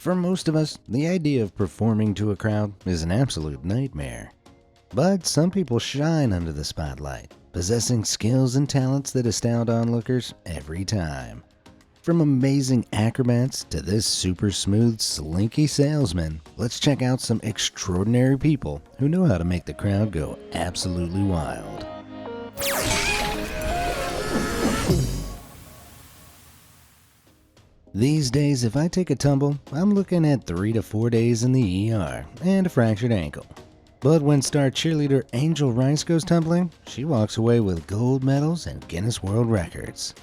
For most of us, the idea of performing to a crowd is an absolute nightmare. But some people shine under the spotlight, possessing skills and talents that astound onlookers every time. From amazing acrobats to this super smooth, slinky salesman, let's check out some extraordinary people who know how to make the crowd go absolutely wild. These days, if I take a tumble, I'm looking at 3 to 4 days in the ER and a fractured ankle. But when star cheerleader Angel Rice goes tumbling, she walks away with gold medals and Guinness World Records.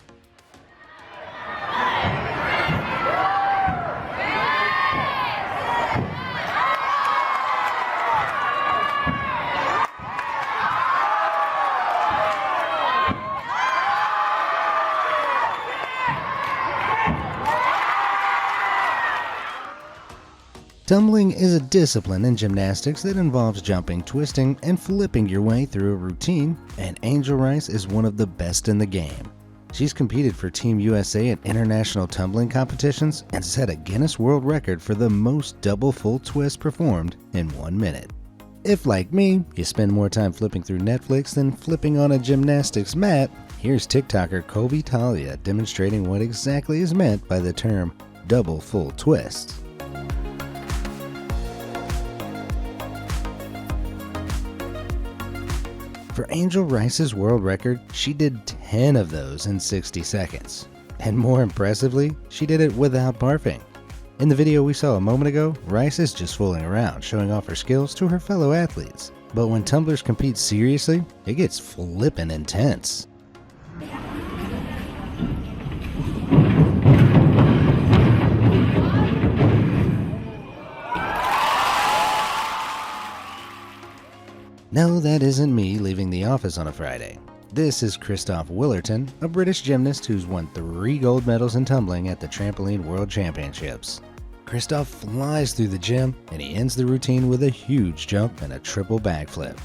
Tumbling is a discipline in gymnastics that involves jumping, twisting, and flipping your way through a routine, and Angel Rice is one of the best in the game. She's competed for Team USA at international tumbling competitions and set a Guinness World Record for the most double full twists performed in 1 minute. If, like me, you spend more time flipping through Netflix than flipping on a gymnastics mat, here's TikToker Colby Talia demonstrating what exactly is meant by the term double full twists. For Angel Rice's world record, she did 10 of those in 60 seconds. And more impressively, she did it without barfing. In the video we saw a moment ago, Rice is just fooling around, showing off her skills to her fellow athletes. But when tumblers compete seriously, it gets flippin' intense. No, that isn't me leaving the office on a Friday. This is Christoph Willerton, a British gymnast who's won 3 gold medals in tumbling at the Trampoline World Championships. Christoph flies through the gym, and he ends the routine with a huge jump and a triple backflip.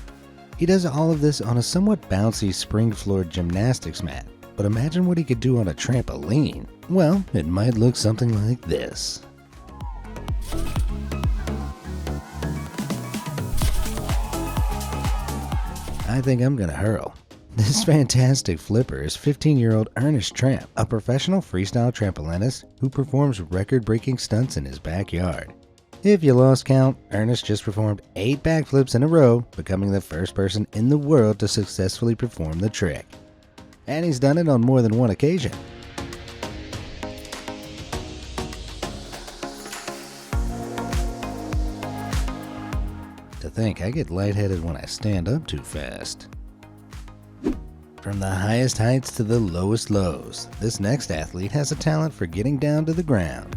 He does all of this on a somewhat bouncy spring-floored gymnastics mat, but imagine what he could do on a trampoline. Well, it might look something like this. I think I'm gonna hurl. This fantastic flipper is 15-year-old Ernest Tramp, a professional freestyle trampolinist who performs record-breaking stunts in his backyard. If you lost count, Ernest just performed 8 backflips in a row, becoming the first person in the world to successfully perform the trick. And he's done it on more than one occasion. To think I get lightheaded when I stand up too fast. From the highest heights to the lowest lows, this next athlete has a talent for getting down to the ground.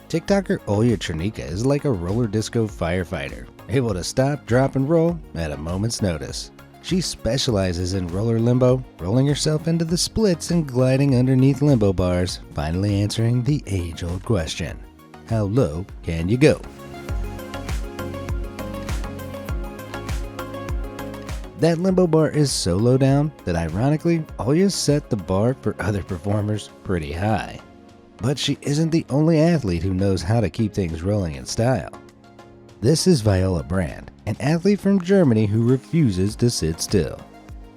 TikToker Olya Chernika is like a roller disco firefighter, able to stop, drop, and roll at a moment's notice. She specializes in roller limbo, rolling herself into the splits and gliding underneath limbo bars, finally answering the age-old question: how low can you go? That limbo bar is so low down that ironically, Olya set the bar for other performers pretty high. But she isn't the only athlete who knows how to keep things rolling in style. This is Viola Brand, an athlete from Germany who refuses to sit still.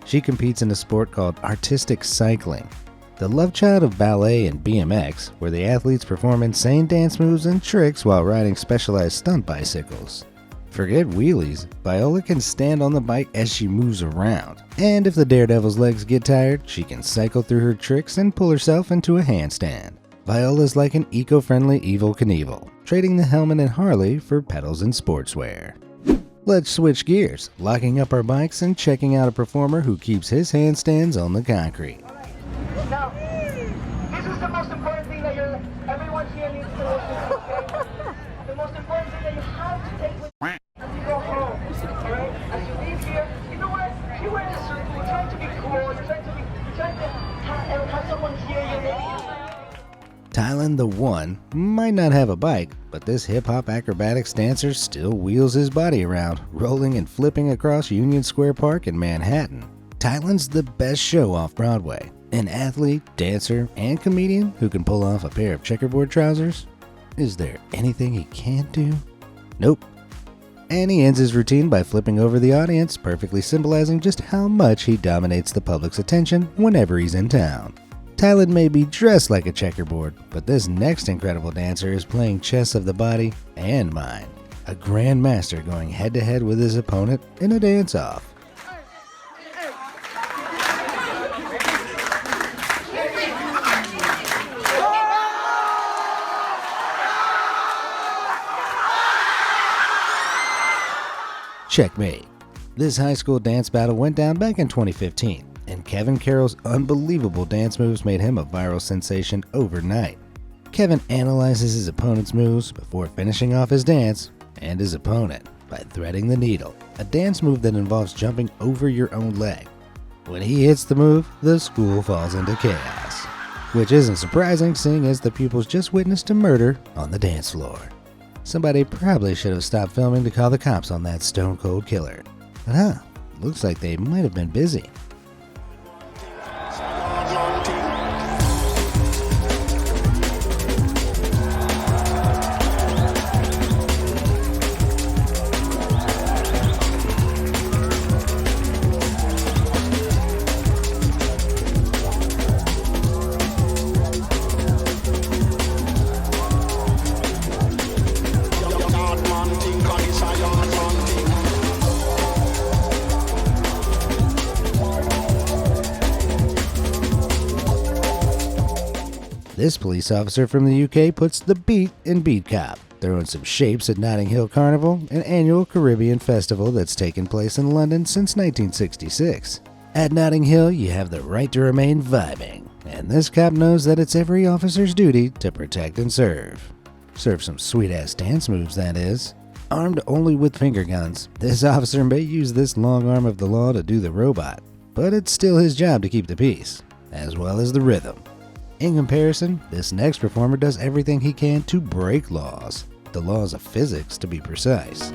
She competes in a sport called artistic cycling, the love child of ballet and BMX, where the athletes perform insane dance moves and tricks while riding specialized stunt bicycles. Forget wheelies, Viola can stand on the bike as she moves around, and if the daredevil's legs get tired, she can cycle through her tricks and pull herself into a handstand. Viola's like an eco-friendly Evel Knievel, trading the helmet and Harley for pedals and sportswear. Let's switch gears, locking up our bikes and checking out a performer who keeps his handstands on the concrete. Now, this is the most important thing that everyone here needs to listen to, okay? The most important thing that you have to take with you as you go home, alright? As you leave here, you know what? You're wearing a suit, you're trying to be cool, you're trying to have someone hear you, maybe. Tylan the One might not have a bike, but this hip-hop acrobatics dancer still wheels his body around, rolling and flipping across Union Square Park in Manhattan. Tylen's the best show off Broadway. An athlete, dancer, and comedian who can pull off a pair of checkerboard trousers? Is there anything he can't do? Nope. And he ends his routine by flipping over the audience, perfectly symbolizing just how much he dominates the public's attention whenever he's in town. Tylen may be dressed like a checkerboard, but this next incredible dancer is playing chess of the body and mind. A grand master going head-to-head with his opponent in a dance-off. Checkmate. This high school dance battle went down back in 2015, and Kevin Carroll's unbelievable dance moves made him a viral sensation overnight. Kevin analyzes his opponent's moves before finishing off his dance and his opponent by threading the needle, a dance move that involves jumping over your own leg. When he hits the move, the school falls into chaos, which isn't surprising seeing as the pupils just witnessed a murder on the dance floor. Somebody probably should have stopped filming to call the cops on that stone-cold killer. But looks like they might have been busy. This police officer from the UK puts the beat in Beat Cop, throwing some shapes at Notting Hill Carnival, an annual Caribbean festival that's taken place in London since 1966. At Notting Hill, you have the right to remain vibing, and this cop knows that it's every officer's duty to protect and serve. Serve some sweet-ass dance moves, that is. Armed only with finger guns, this officer may use this long arm of the law to do the robot, but it's still his job to keep the peace, as well as the rhythm. In comparison, this next performer does everything he can to break laws, the laws of physics to be precise.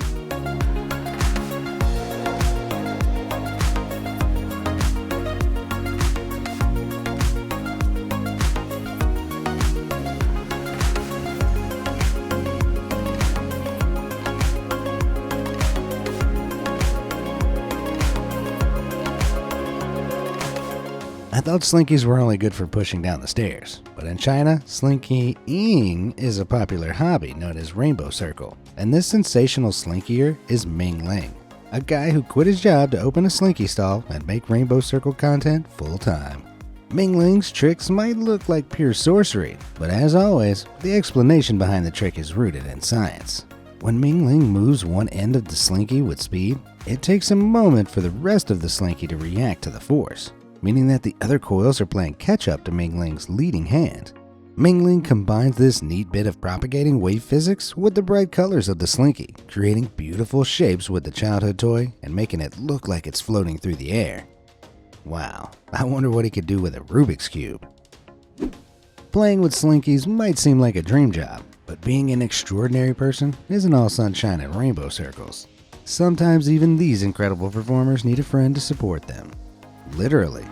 I thought slinkies were only good for pushing down the stairs, but in China, slinkying is a popular hobby known as Rainbow Circle, and this sensational slinkier is Ming Ling, a guy who quit his job to open a slinky stall and make Rainbow Circle content full-time. Ming Ling's tricks might look like pure sorcery, but as always, the explanation behind the trick is rooted in science. When Ming Ling moves one end of the slinky with speed, it takes a moment for the rest of the slinky to react to the force, meaning that the other coils are playing catch-up to Ming Ling's leading hand. Ming Ling combines this neat bit of propagating wave physics with the bright colors of the slinky, creating beautiful shapes with the childhood toy and making it look like it's floating through the air. Wow, I wonder what he could do with a Rubik's Cube. Playing with slinkies might seem like a dream job, but being an extraordinary person isn't all sunshine and rainbow circles. Sometimes even these incredible performers need a friend to support them. Literally.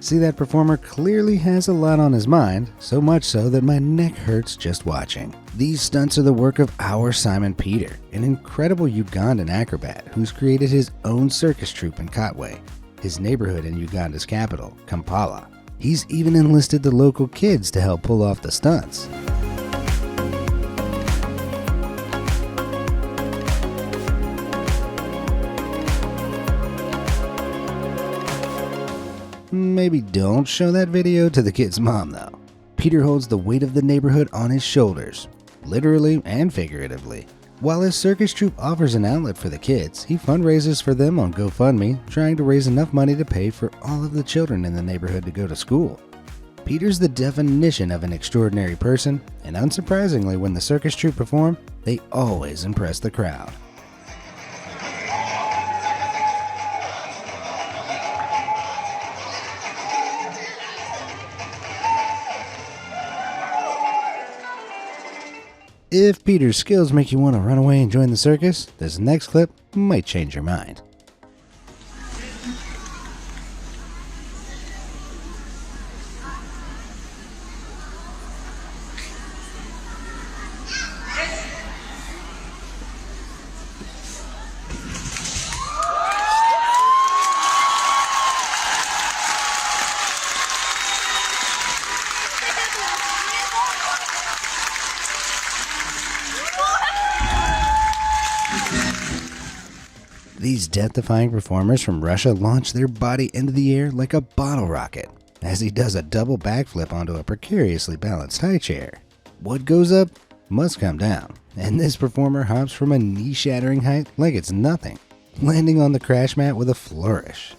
See, that performer clearly has a lot on his mind, so much so that my neck hurts just watching. These stunts are the work of our Simon Peter, an incredible Ugandan acrobat who's created his own circus troupe in Katwe, his neighborhood in Uganda's capital, Kampala. He's even enlisted the local kids to help pull off the stunts. Maybe don't show that video to the kid's mom though. Peter holds the weight of the neighborhood on his shoulders, literally and figuratively. While his circus troupe offers an outlet for the kids, he fundraises for them on GoFundMe, trying to raise enough money to pay for all of the children in the neighborhood to go to school. Peter's the definition of an extraordinary person, and unsurprisingly, when the circus troupe perform, they always impress the crowd. If Peter's skills make you want to run away and join the circus, this next clip might change your mind. These death-defying performers from Russia launch their body into the air like a bottle rocket, as he does a double backflip onto a precariously balanced high chair. What goes up must come down, and this performer hops from a knee-shattering height like it's nothing, landing on the crash mat with a flourish.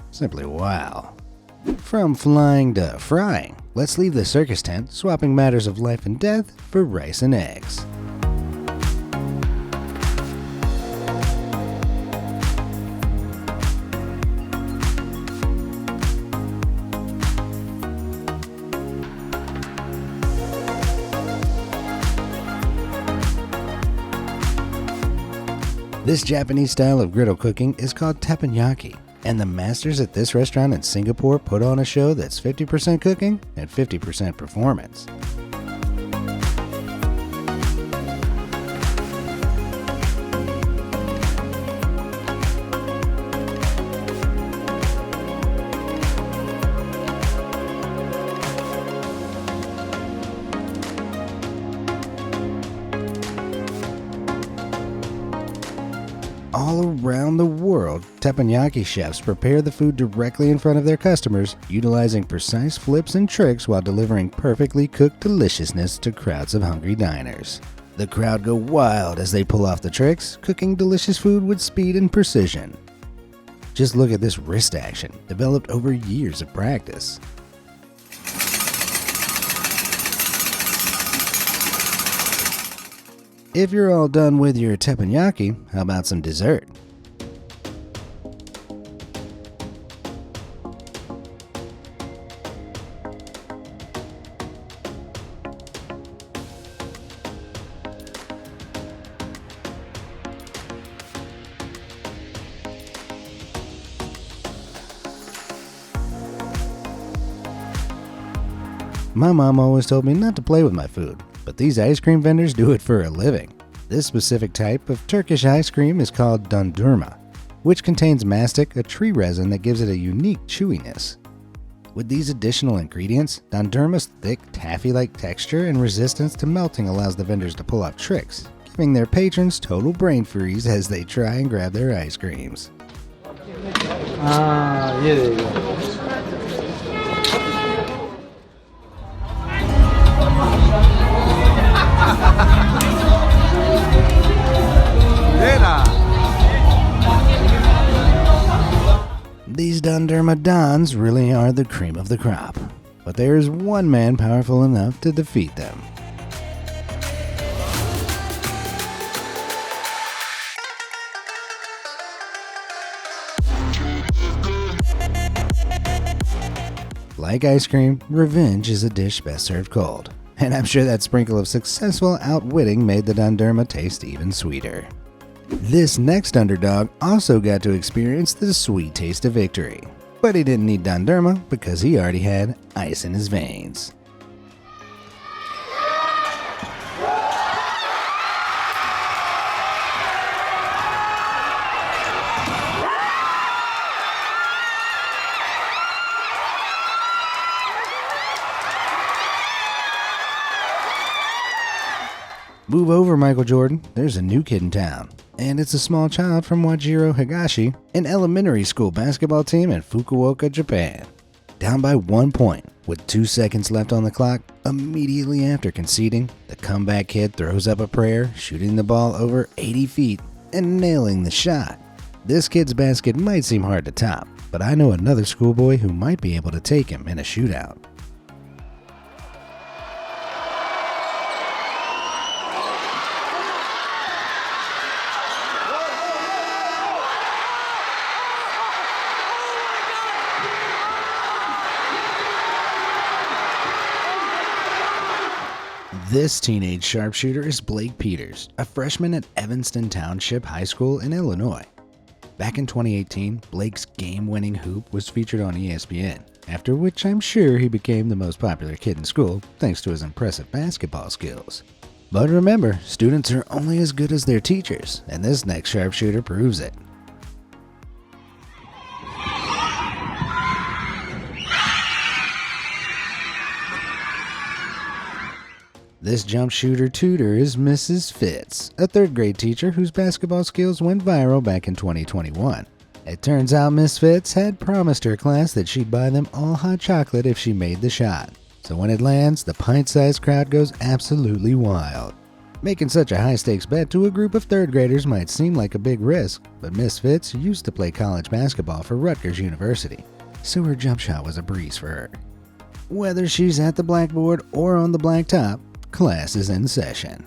Simply wow. From flying to frying, let's leave the circus tent, swapping matters of life and death for rice and eggs. This Japanese style of griddle cooking is called teppanyaki, and the masters at this restaurant in Singapore put on a show that's 50% cooking and 50% performance. All around the world, teppanyaki chefs prepare the food directly in front of their customers, utilizing precise flips and tricks while delivering perfectly cooked deliciousness to crowds of hungry diners. The crowd go wild as they pull off the tricks, cooking delicious food with speed and precision. Just look at this wrist action, developed over years of practice. If you're all done with your teppanyaki, how about some dessert? My mom always told me not to play with my food, but these ice cream vendors do it for a living. This specific type of Turkish ice cream is called dondurma, which contains mastic, a tree resin that gives it a unique chewiness. With these additional ingredients, dondurma's thick, taffy-like texture and resistance to melting allows the vendors to pull off tricks, giving their patrons total brain freeze as they try and grab their ice creams. These dondurma dons really are the cream of the crop, but there is one man powerful enough to defeat them. Like ice cream, revenge is a dish best served cold, and I'm sure that sprinkle of successful outwitting made the dondurma taste even sweeter. This next underdog also got to experience the sweet taste of victory, but he didn't need dondurma because he already had ice in his veins. Move over, Michael Jordan. There's a new kid in town. And it's a small child from Wajiro Higashi, an elementary school basketball team in Fukuoka, Japan. Down by 1 point, with 2 seconds left on the clock, immediately after conceding, the comeback kid throws up a prayer, shooting the ball over 80 feet and nailing the shot. This kid's basket might seem hard to top, but I know another schoolboy who might be able to take him in a shootout. This teenage sharpshooter is Blake Peters, a freshman at Evanston Township High School in Illinois. Back in 2018, Blake's game-winning hoop was featured on ESPN, after which I'm sure he became the most popular kid in school thanks to his impressive basketball skills. But remember, students are only as good as their teachers, and this next sharpshooter proves it. This jump shooter tutor is Mrs. Fitz, a third grade teacher whose basketball skills went viral back in 2021. It turns out Miss Fitz had promised her class that she'd buy them all hot chocolate if she made the shot. So when it lands, the pint-sized crowd goes absolutely wild. Making such a high-stakes bet to a group of third graders might seem like a big risk, but Miss Fitz used to play college basketball for Rutgers University, so her jump shot was a breeze for her. Whether she's at the blackboard or on the blacktop, class is in session.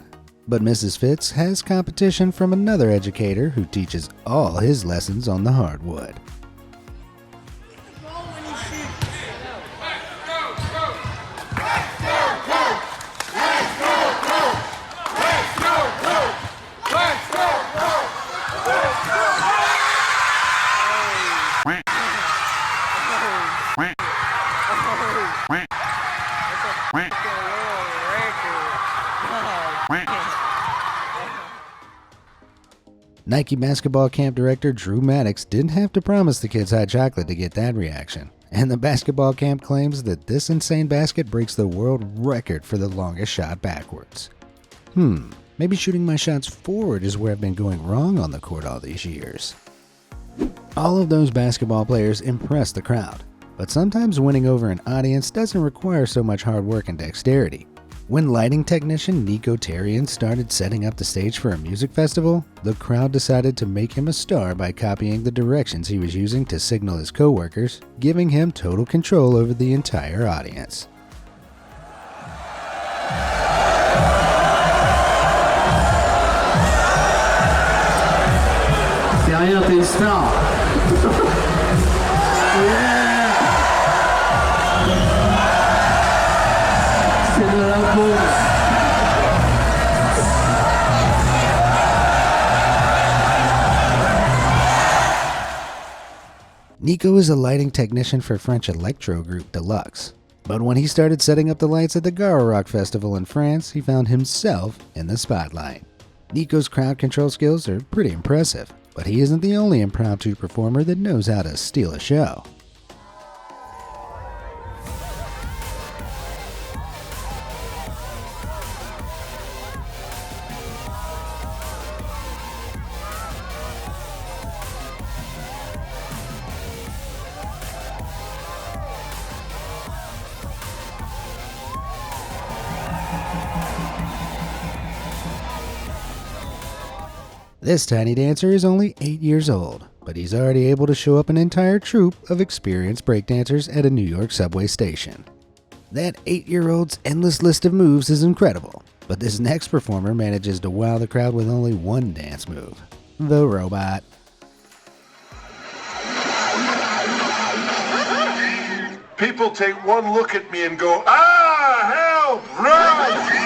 But Mrs. Fitz has competition from another educator who teaches all his lessons on the hardwood. Nike basketball camp director Drew Maddox didn't have to promise the kids hot chocolate to get that reaction, and the basketball camp claims that this insane basket breaks the world record for the longest shot backwards. Maybe shooting my shots forward is where I've been going wrong on the court all these years. All of those basketball players impress the crowd, but sometimes winning over an audience doesn't require so much hard work and dexterity. When lighting technician Nico Terrian started setting up the stage for a music festival, the crowd decided to make him a star by copying the directions he was using to signal his coworkers, giving him total control over the entire audience. C'est rien, t'es une star. C'est de la bourse. Nico is a lighting technician for French electro group Deluxe. But when he started setting up the lights at the Garo Rock Festival in France, he found himself in the spotlight. Nico's crowd control skills are pretty impressive, but he isn't the only impromptu performer that knows how to steal a show. This tiny dancer is only 8 years old, but he's already able to show up an entire troupe of experienced breakdancers at a New York subway station. That 8-year-old's endless list of moves is incredible, but this next performer manages to wow the crowd with only one dance move: the robot. People take one look at me and go, "Ah, help, run!"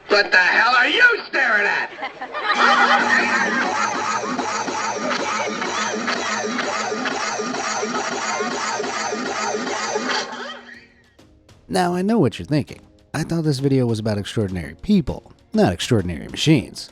What the hell are you staring at? Now I know what you're thinking. I thought this video was about extraordinary people, not extraordinary machines.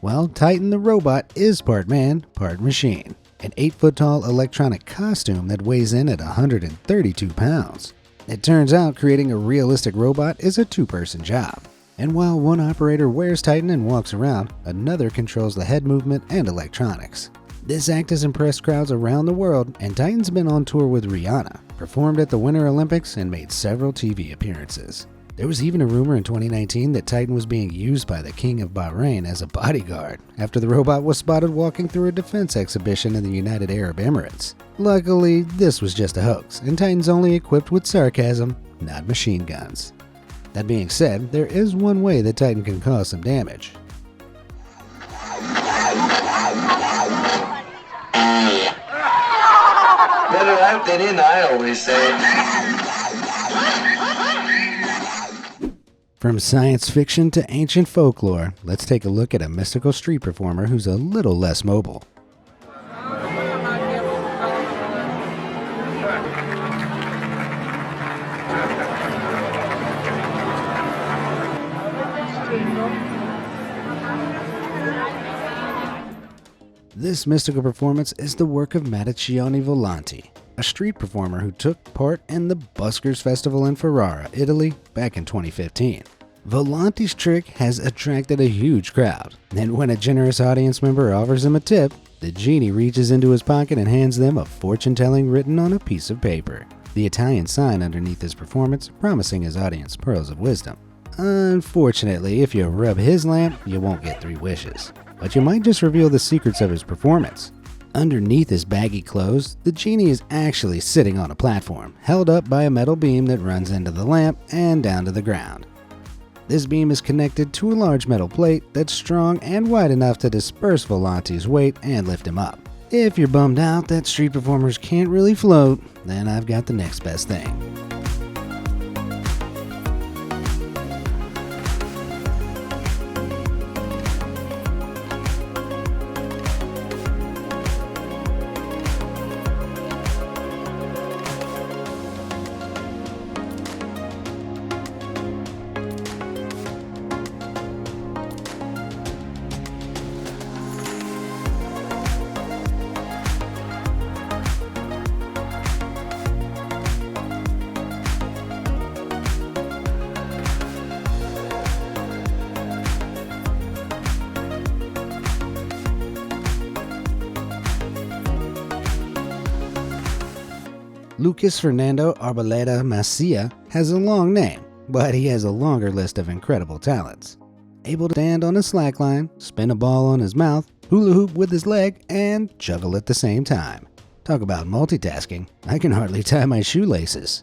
Well, Titan the robot is part man, part machine. An 8-foot-tall electronic costume that weighs in at 132 pounds. It turns out creating a realistic robot is a two-person job. And while one operator wears Titan and walks around, another controls the head movement and electronics. This act has impressed crowds around the world, and Titan's been on tour with Rihanna, performed at the Winter Olympics, and made several TV appearances. There was even a rumor in 2019 that Titan was being used by the King of Bahrain as a bodyguard after the robot was spotted walking through a defense exhibition in the United Arab Emirates. Luckily, this was just a hoax, and Titan's only equipped with sarcasm, not machine guns. That being said, there is one way that Titan can cause some damage. Caterina, I always say. From science fiction to ancient folklore, let's take a look at a mystical street performer who's a little less mobile. This mystical performance is the work of Mattaccione Volanti, a street performer who took part in the Buskers Festival in Ferrara, Italy, back in 2015. Volanti's trick has attracted a huge crowd, and when a generous audience member offers him a tip, the genie reaches into his pocket and hands them a fortune-telling written on a piece of paper, the Italian sign underneath his performance promising his audience pearls of wisdom. Unfortunately, if you rub his lamp, you won't get 3 wishes, but you might just reveal the secrets of his performance. Underneath his baggy clothes, the genie is actually sitting on a platform, held up by a metal beam that runs into the lamp and down to the ground. This beam is connected to a large metal plate that's strong and wide enough to disperse Volanti's weight and lift him up. If you're bummed out that street performers can't really float, then I've got the next best thing. Lucas Fernando Arboleda Macia has a long name, but he has a longer list of incredible talents. Able to stand on a slackline, spin a ball on his mouth, hula hoop with his leg, and juggle at the same time. Talk about multitasking, I can hardly tie my shoelaces.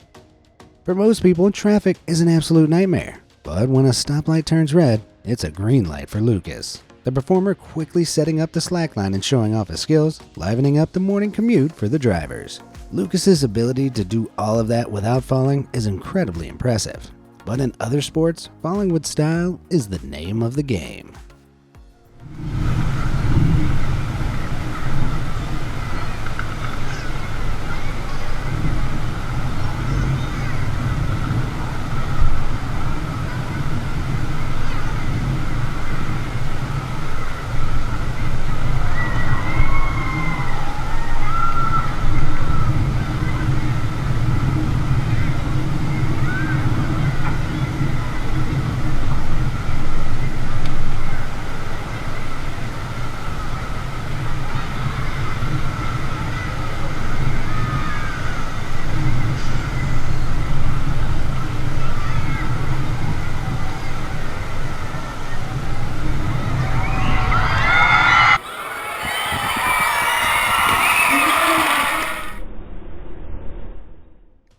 For most people, traffic is an absolute nightmare, but when a stoplight turns red, it's a green light for Lucas, the performer quickly setting up the slackline and showing off his skills, livening up the morning commute for the drivers. Lucas's ability to do all of that without falling is incredibly impressive, but in other sports, falling with style is the name of the game.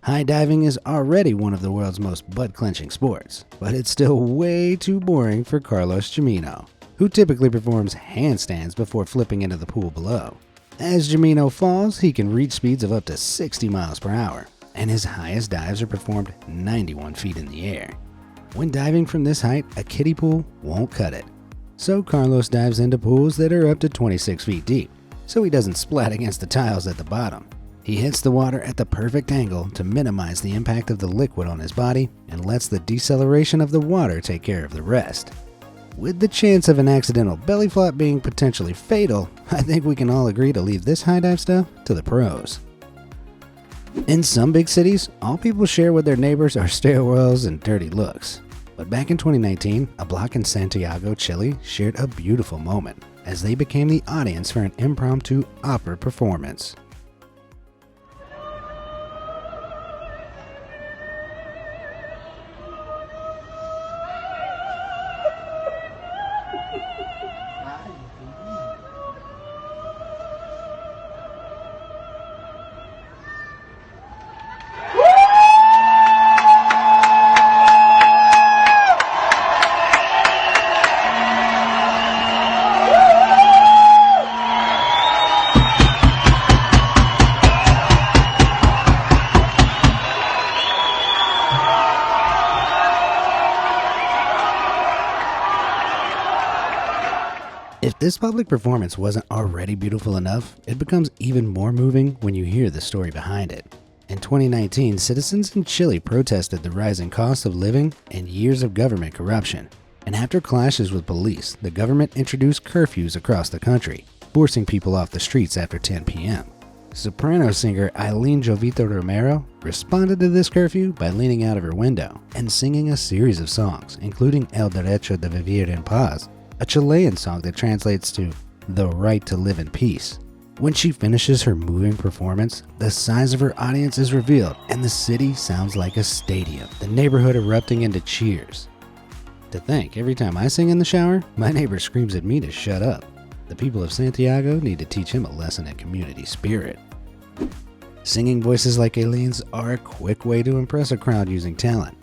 High diving is already one of the world's most butt-clenching sports, but it's still way too boring for Carlos Gimeno, who typically performs handstands before flipping into the pool below. As Gimeno falls, he can reach speeds of up to 60 miles per hour, and his highest dives are performed 91 feet in the air. When diving from this height, a kiddie pool won't cut it. So Carlos dives into pools that are up to 26 feet deep, so he doesn't splat against the tiles at the bottom. He hits the water at the perfect angle to minimize the impact of the liquid on his body and lets the deceleration of the water take care of the rest. With the chance of an accidental belly flop being potentially fatal, I think we can all agree to leave this high dive stuff to the pros. In some big cities, all people share with their neighbors are stairwells and dirty looks. But back in 2019, a block in Santiago, Chile shared a beautiful moment as they became the audience for an impromptu opera performance. This public performance wasn't already beautiful enough, it becomes even more moving when you hear the story behind it. In 2019, citizens in Chile protested the rising cost of living and years of government corruption. And after clashes with police, the government introduced curfews across the country, forcing people off the streets after 10 p.m. Soprano singer Aileen Jovito Romero responded to this curfew by leaning out of her window and singing a series of songs, including El Derecho de Vivir en Paz, a Chilean song that translates to the right to live in peace. When she finishes her moving performance, the size of her audience is revealed and the city sounds like a stadium, the neighborhood erupting into cheers. To think, every time I sing in the shower, my neighbor screams at me to shut up. The people of Santiago need to teach him a lesson in community spirit. Singing voices like Aileen's are a quick way to impress a crowd using talent.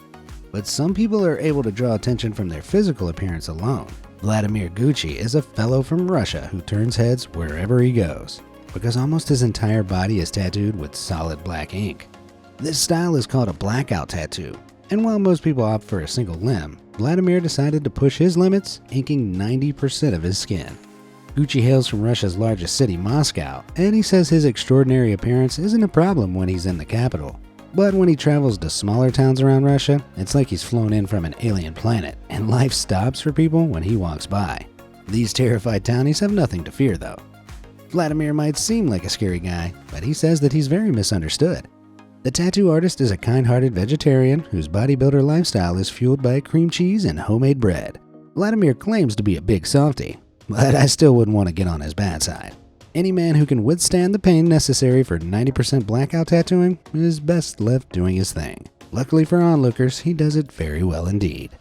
But some people are able to draw attention from their physical appearance alone. Vladimir Gucci is a fellow from Russia who turns heads wherever he goes, because almost his entire body is tattooed with solid black ink. This style is called a blackout tattoo, and while most people opt for a single limb, Vladimir decided to push his limits, inking 90% of his skin. Gucci hails from Russia's largest city, Moscow, and he says his extraordinary appearance isn't a problem when he's in the capital. But when he travels to smaller towns around Russia, it's like he's flown in from an alien planet, and life stops for people when he walks by. These terrified townies have nothing to fear though. Vladimir might seem like a scary guy, but he says that he's very misunderstood. The tattoo artist is a kind-hearted vegetarian whose bodybuilder lifestyle is fueled by cream cheese and homemade bread. Vladimir claims to be a big softie, but I still wouldn't want to get on his bad side. Any man who can withstand the pain necessary for 90% blackout tattooing is best left doing his thing. Luckily for onlookers, he does it very well indeed.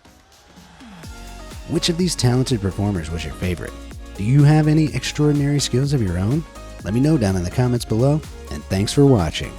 Which of these talented performers was your favorite? Do you have any extraordinary skills of your own? Let me know down in the comments below, and thanks for watching.